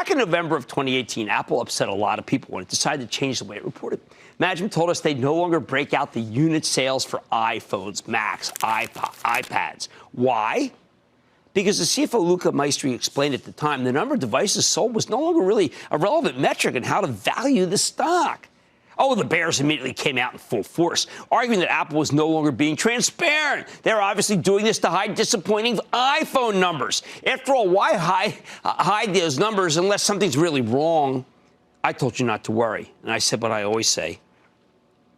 Back in November of 2018, Apple upset a lot of people when it decided to change the way it reported. Management told us they'd no longer break out the unit sales for iPhones, Macs, iPads. Why? Because the CFO Luca Maestri explained at the time the number of devices sold was no longer really a relevant metric in how to value the stock. Oh, the bears immediately came out in full force, arguing that Apple was no longer being transparent. They're obviously doing this to hide disappointing iPhone numbers. After all, why hide those numbers unless something's really wrong? I told you not to worry. And I said what I always say,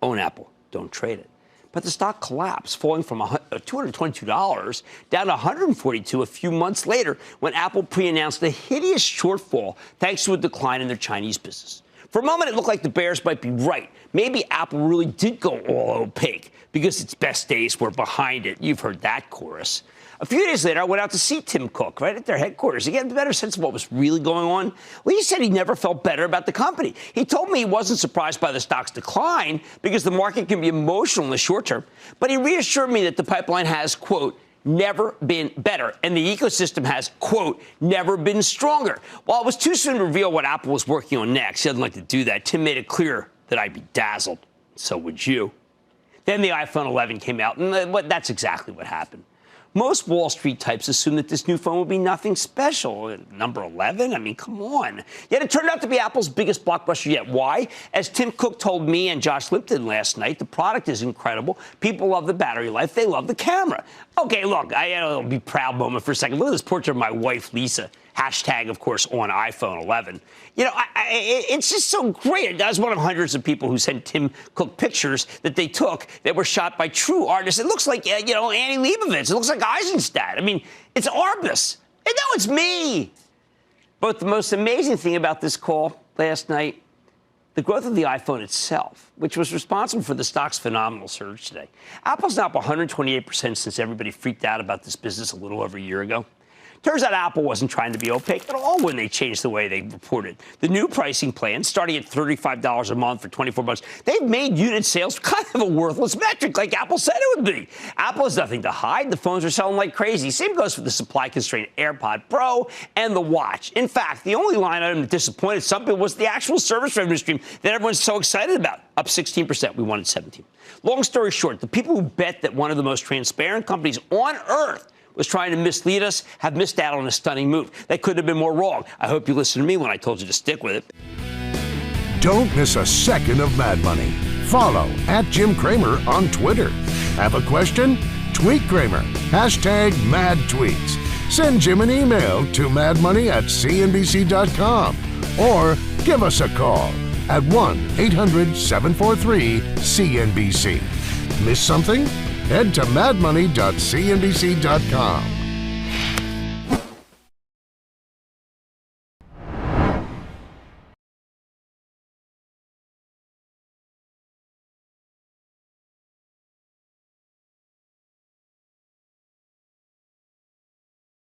own Apple, don't trade it. But the stock collapsed, falling from $222 down to $142 a few months later when Apple pre-announced a hideous shortfall thanks to a decline in their Chinese business. For a moment, it looked like the bears might be right. Maybe Apple really did go all opaque because its best days were behind it. You've heard that chorus. A few days later, I went out to see Tim Cook right at their headquarters to get a better sense of what was really going on. Well, he said he never felt better about the company. He told me he wasn't surprised by the stock's decline because the market can be emotional in the short term. But he reassured me that the pipeline has, quote, never been better, and the ecosystem has, quote, never been stronger. While it was too soon to reveal what Apple was working on next, he doesn't like to do that, Tim made it clear that I'd be dazzled. So would you. Then the iPhone 11 came out, and that's exactly what happened. Most Wall Street types assumed that this new phone would be nothing special. Number 11? I mean, come on. Yet it turned out to be Apple's biggest blockbuster yet. Why? As Tim Cook told me and Josh Lipton last night, the product is incredible. People love the battery life. They love the camera. Okay, look, I'll be a proud moment for a second. Look at this portrait of my wife, Lisa. Hashtag, of course, on iPhone 11. You know, it's just so great. I was one of hundreds of people who sent Tim Cook pictures that they took that were shot by true artists. It looks like, Annie Leibovitz. It looks like Eisenstadt. I mean, it's Arbus. And no, it's me. But the most amazing thing about this call last night, the growth of the iPhone itself, which was responsible for the stock's phenomenal surge today. Apple's now up 128% since everybody freaked out about this business a little over a year ago. Turns out Apple wasn't trying to be opaque at all when they changed the way they reported. The new pricing plan, starting at $35 a month for 24 months, they've made unit sales kind of a worthless metric, like Apple said it would be. Apple has nothing to hide. The phones are selling like crazy. Same goes for the supply-constrained AirPod Pro and the Watch. In fact, the only line item that disappointed some people was the actual service revenue stream that everyone's so excited about, up 16%. We wanted 17%. Long story short, the people who bet that one of the most transparent companies on earth was trying to mislead us have missed out on a stunning move. They couldn't have been more wrong. I hope you listened to me when I told you to stick with it. Don't miss a second of Mad Money. Follow @Jim Cramer on Twitter. Have a question? Tweet Cramer. #MadTweets. Send Jim an email to madmoney@cnbc.com or give us a call at 1-800-743-CNBC. Miss something? Head to madmoney.cnbc.com.